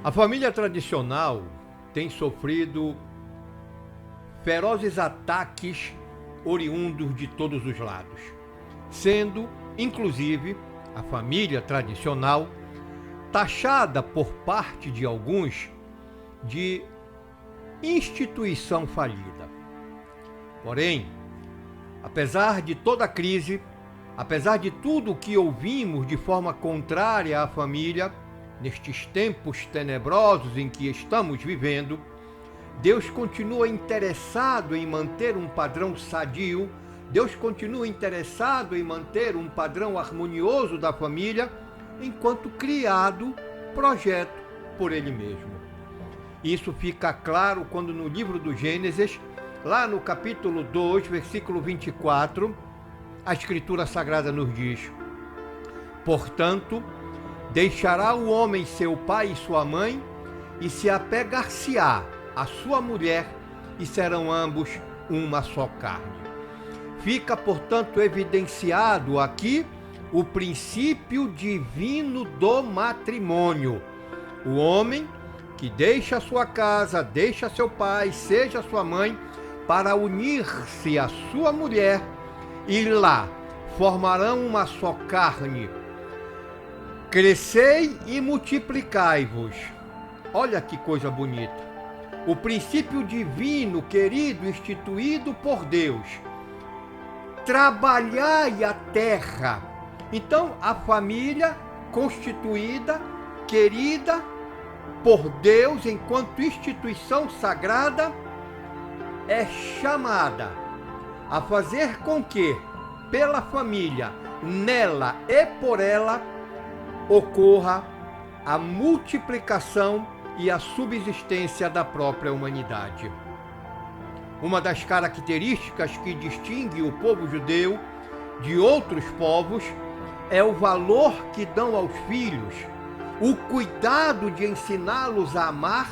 A família tradicional tem sofrido ferozes ataques oriundos de todos os lados, sendo, inclusive, a família tradicional taxada por parte de alguns de instituição falida. Porém, apesar de toda a crise, apesar de tudo o que ouvimos de forma contrária à família, nestes tempos tenebrosos em que estamos vivendo, Deus continua interessado em manter um padrão sadio, Deus continua interessado em manter um padrão harmonioso da família, enquanto criado projeto por Ele mesmo. Isso fica claro quando no livro do Gênesis, lá no capítulo 2, versículo 24, a Escritura Sagrada nos diz: portanto, deixará o homem seu pai e sua mãe, e se apegar-se-á a sua mulher, e serão ambos uma só carne. Fica, portanto, evidenciado aqui o princípio divino do matrimônio. O homem que deixa sua casa, deixa seu pai, seja sua mãe, para unir-se à sua mulher, e lá formarão uma só carne. Crescei e multiplicai-vos. Olha que coisa bonita. O princípio divino, querido, instituído por Deus. Trabalhai a terra. Então, a família constituída, querida por Deus enquanto instituição sagrada, é chamada a fazer com que, pela família, nela e por ela, ocorra a multiplicação e a subsistência da própria humanidade. Uma das características que distingue o povo judeu de outros povos é o valor que dão aos filhos, o cuidado de ensiná-los a amar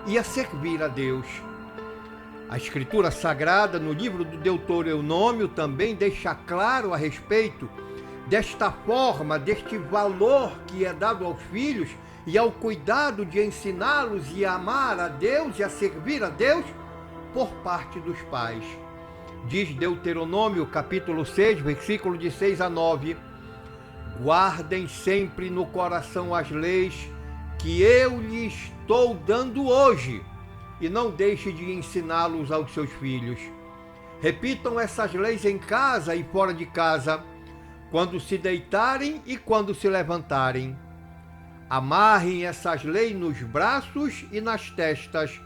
e a servir a Deus. A Escritura Sagrada, no livro do Deuteronômio, também deixa claro a respeito desta forma, deste valor que é dado aos filhos e ao cuidado de ensiná-los e a amar a Deus e a servir a Deus por parte dos pais. Diz Deuteronômio, capítulo 6, versículo de 6 a 9: guardem sempre no coração as leis que eu lhes estou dando hoje, e não deixe de ensiná-los aos seus filhos. Repitam essas leis em casa e fora de casa, quando se deitarem e quando se levantarem. Amarrem essas leis nos braços e nas testas,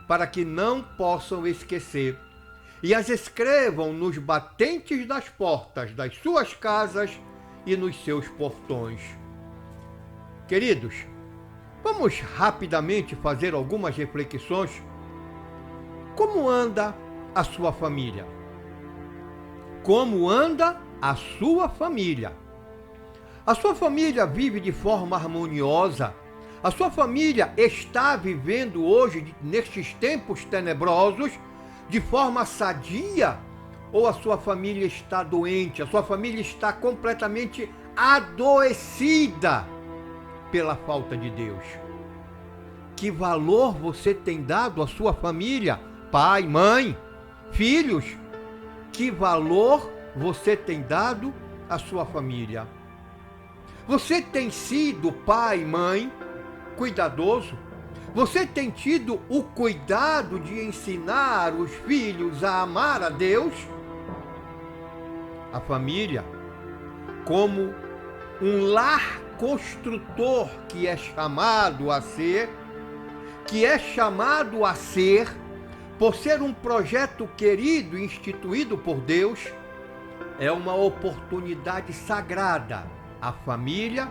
para que não possam esquecer, e as escrevam nos batentes das portas das suas casas e nos seus portões. Queridos, vamos rapidamente fazer algumas reflexões. Como anda a sua família? Como anda a sua família? A sua família vive de forma harmoniosa? A sua família está vivendo hoje, nestes tempos tenebrosos, de forma sadia? Ou a sua família está doente? A sua família está completamente adoecida pela falta de Deus? Que valor você tem dado à sua família? Pai, mãe, filhos? Que valor você tem dado à sua família? Você tem sido pai, mãe, cuidadoso? Você tem tido o cuidado de ensinar os filhos a amar a Deus? A família, como um lar construtor que é chamado a ser, por ser um projeto querido e instituído por Deus, é uma oportunidade sagrada, a família,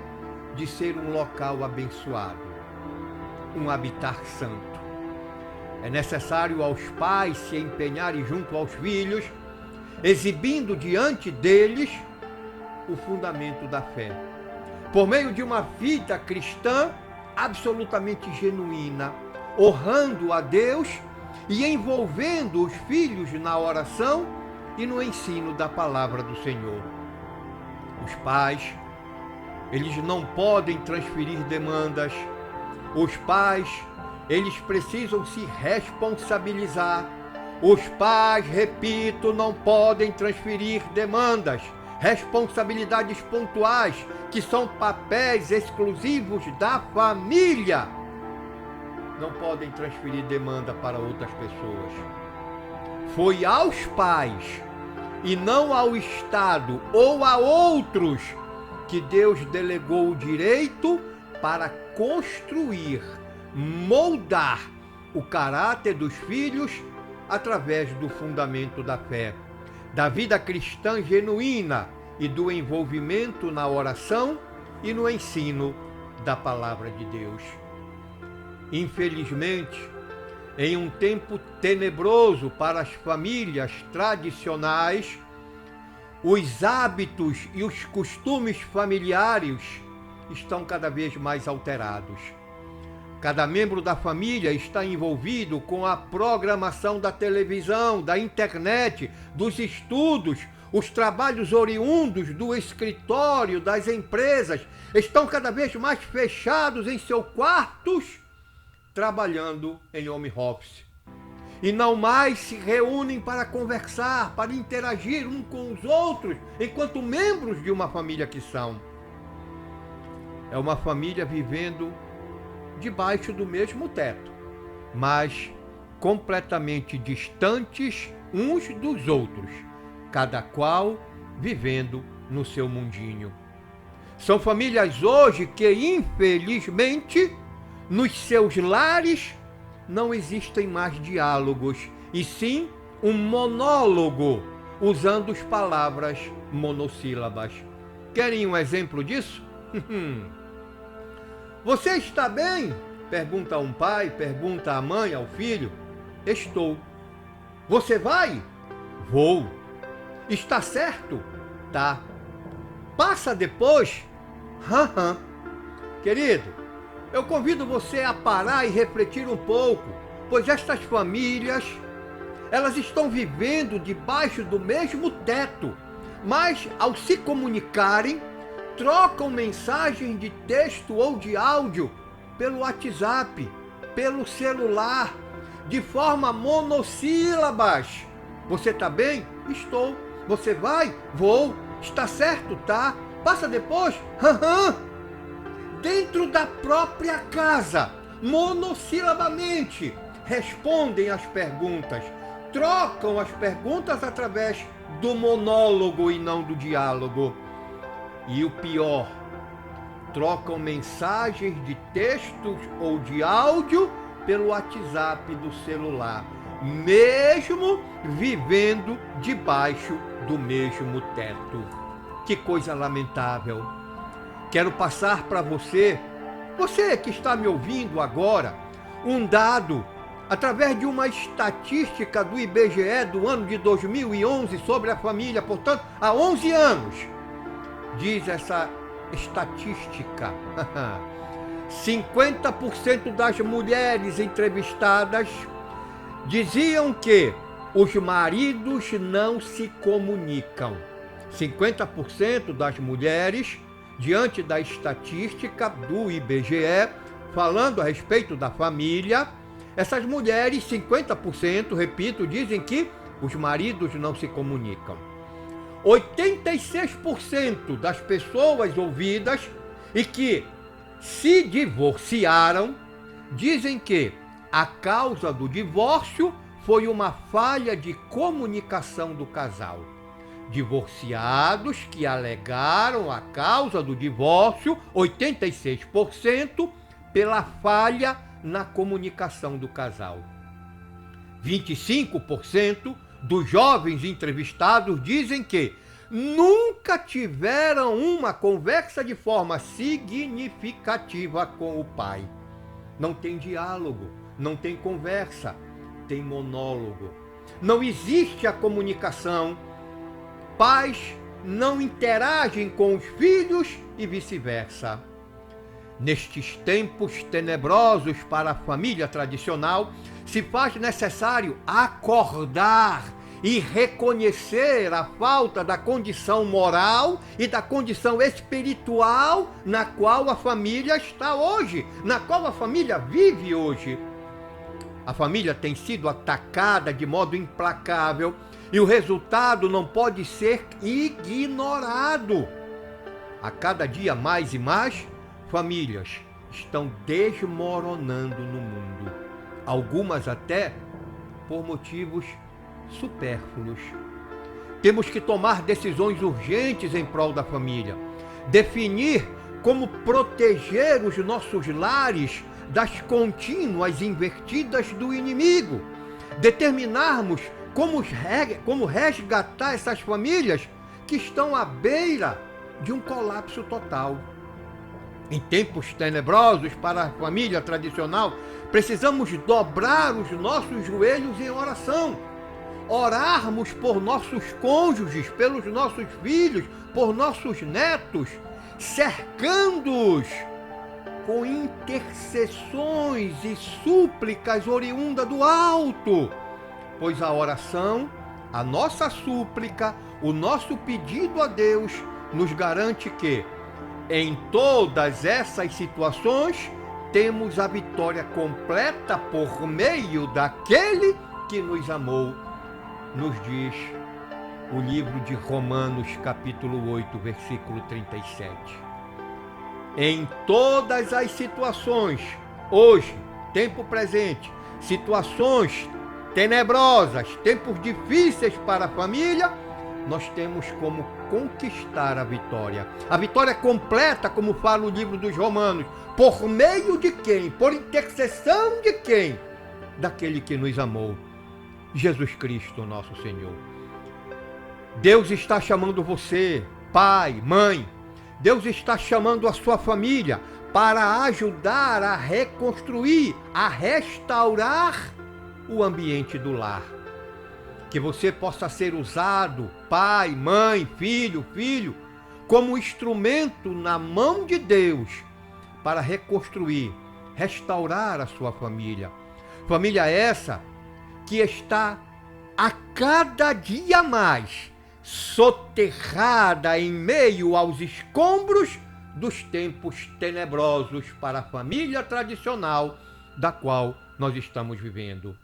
de ser um local abençoado, um habitar santo. É necessário aos pais se empenharem junto aos filhos, exibindo diante deles o fundamento da fé, por meio de uma vida cristã absolutamente genuína, honrando a Deus e envolvendo os filhos na oração e no ensino da palavra do Senhor. Os pais, eles não podem transferir demandas. Os pais, eles precisam se responsabilizar. Os pais, repito, não podem transferir demandas, responsabilidades pontuais, que são papéis exclusivos da família. Não podem transferir demanda para outras pessoas. Foi aos pais, e não ao Estado ou a outros, que Deus delegou o direito para construir, moldar o caráter dos filhos através do fundamento da fé, da vida cristã genuína e do envolvimento na oração e no ensino da palavra de Deus. Infelizmente, em um tempo tenebroso para as famílias tradicionais, os hábitos e os costumes familiares estão cada vez mais alterados. Cada membro da família está envolvido com a programação da televisão, da internet, dos estudos, os trabalhos oriundos do escritório, das empresas, estão cada vez mais fechados em seus quartos, trabalhando em home office. E não mais se reúnem para conversar, para interagir um com os outros, enquanto membros de uma família que são. É uma família vivendo debaixo do mesmo teto, mas completamente distantes uns dos outros, cada qual vivendo no seu mundinho. São famílias hoje que, infelizmente, nos seus lares não existem mais diálogos, e sim um monólogo, usando as palavras monossílabas. Querem um exemplo disso? Você está bem? Pergunta um pai, pergunta a mãe ao filho. Estou. Você vai? Vou. Está certo? Tá. Passa depois? Querido, eu convido você a parar e refletir um pouco, pois estas famílias, elas estão vivendo debaixo do mesmo teto, mas ao se comunicarem, trocam mensagens de texto ou de áudio pelo WhatsApp, pelo celular, de forma monossílabas. Você tá bem? Estou. Você vai? Vou. Está certo? Tá. Passa depois? Dentro da própria casa, monossilabamente, respondem às perguntas, trocam as perguntas através do monólogo e não do diálogo. E o pior, trocam mensagens de textos ou de áudio pelo WhatsApp do celular, mesmo vivendo debaixo do mesmo teto. Que coisa lamentável. Quero passar para você que está me ouvindo agora, um dado, através de uma estatística do IBGE do ano de 2011 sobre a família, portanto, há 11 anos. Diz essa estatística, 50% das mulheres entrevistadas diziam que os maridos não se comunicam. 50% das mulheres, diante da estatística do IBGE, falando a respeito da família, essas mulheres, 50%, repito, dizem que os maridos não se comunicam. 86% das pessoas ouvidas e que se divorciaram dizem que a causa do divórcio foi uma falha de comunicação do casal. Divorciados que alegaram a causa do divórcio, 86%, pela falha na comunicação do casal. 25% dos jovens entrevistados dizem que nunca tiveram uma conversa de forma significativa com o pai. Não tem diálogo, não tem conversa, tem monólogo. Não existe a comunicação. Pais não interagem com os filhos e vice-versa. Nestes tempos tenebrosos para a família tradicional, se faz necessário acordar e reconhecer a falta da condição moral e da condição espiritual na qual a família está hoje, na qual a família vive hoje. A família tem sido atacada de modo implacável e o resultado não pode ser ignorado. A cada dia mais e mais, famílias estão desmoronando no mundo. Algumas até por motivos supérfluos. Temos que tomar decisões urgentes em prol da família. Definir como proteger os nossos lares das contínuas invertidas do inimigo. Determinarmos como resgatar essas famílias que estão à beira de um colapso total. Em tempos tenebrosos para a família tradicional, precisamos dobrar os nossos joelhos em oração, orarmos por nossos cônjuges, pelos nossos filhos, por nossos netos, cercando-os com intercessões e súplicas oriundas do alto, pois a oração, a nossa súplica, o nosso pedido a Deus nos garante que, em todas essas situações, temos a vitória completa por meio daquele que nos amou, nos diz o livro de Romanos, capítulo 8, versículo 37. Em todas as situações, hoje, tempo presente, situações tenebrosas, tempos difíceis para a família, nós temos como conquistar a vitória. A vitória completa, como fala o livro dos Romanos, por meio de quem? Por intercessão de quem? Daquele que nos amou, Jesus Cristo, nosso Senhor. Deus está chamando você, pai, mãe. Deus está chamando a sua família para ajudar a reconstruir, a restaurar o ambiente do lar. Que você possa ser usado, pai, mãe, filho, como instrumento na mão de Deus para reconstruir, restaurar a sua família. Família essa que está a cada dia mais soterrada em meio aos escombros dos tempos tenebrosos para a família tradicional da qual nós estamos vivendo.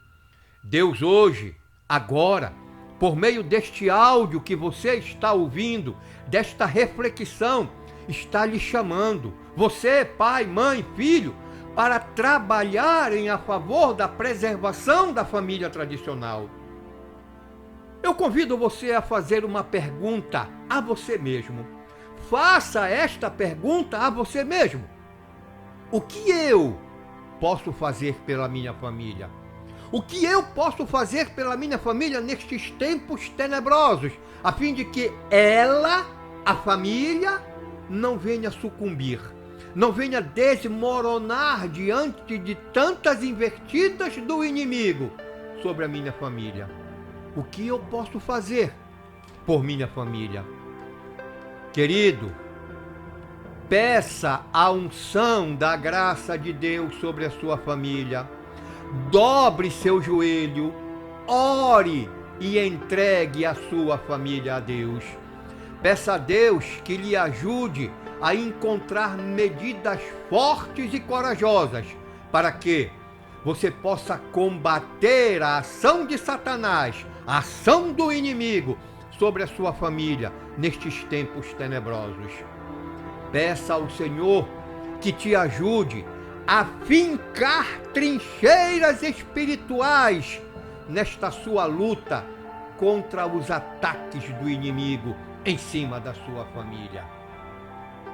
Deus hoje, agora, por meio deste áudio que você está ouvindo, desta reflexão, está lhe chamando, você, pai, mãe, filho, para trabalharem a favor da preservação da família tradicional. Eu convido você a fazer uma pergunta a você mesmo. Faça esta pergunta a você mesmo. O que eu posso fazer pela minha família? O que eu posso fazer pela minha família nestes tempos tenebrosos, a fim de que ela, a família, não venha sucumbir, não venha desmoronar diante de tantas invertidas do inimigo sobre a minha família? O que eu posso fazer por minha família? Querido, peça a unção da graça de Deus sobre a sua família. Dobre seu joelho, ore e entregue a sua família a Deus. Peça a Deus que lhe ajude a encontrar medidas fortes e corajosas para que você possa combater a ação de Satanás, a ação do inimigo sobre a sua família nestes tempos tenebrosos. Peça ao Senhor que te ajude a fincar trincheiras espirituais nesta sua luta contra os ataques do inimigo em cima da sua família.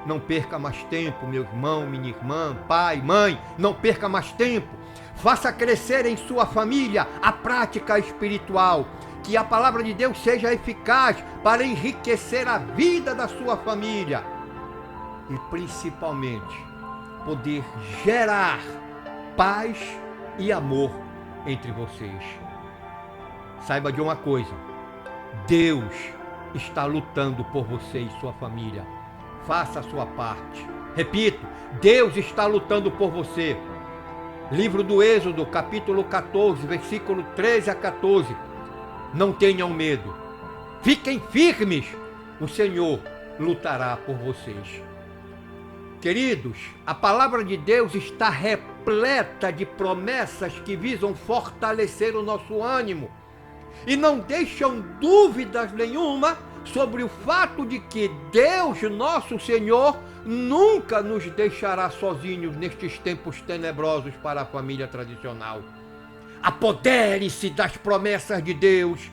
Não perca mais tempo, meu irmão, minha irmã, pai, mãe, não perca mais tempo. Faça crescer em sua família a prática espiritual, que a palavra de Deus seja eficaz para enriquecer a vida da sua família e principalmente poder gerar paz e amor entre vocês. Saiba de uma coisa, Deus está lutando por você e sua família. Faça a sua parte. Repito, Deus está lutando por você. Livro do Êxodo, capítulo 14, versículo 13 a 14. Não tenham medo. Fiquem firmes. O Senhor lutará por vocês. Queridos, a palavra de Deus está repleta de promessas que visam fortalecer o nosso ânimo e não deixam dúvidas nenhuma sobre o fato de que Deus, nosso Senhor, nunca nos deixará sozinhos nestes tempos tenebrosos para a família tradicional. Apodere-se das promessas de Deus.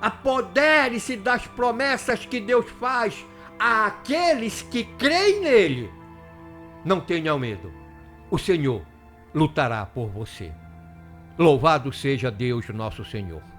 Apodere-se das promessas que Deus faz àqueles que creem nele. Não tenham medo. O Senhor lutará por você. Louvado seja Deus, nosso Senhor.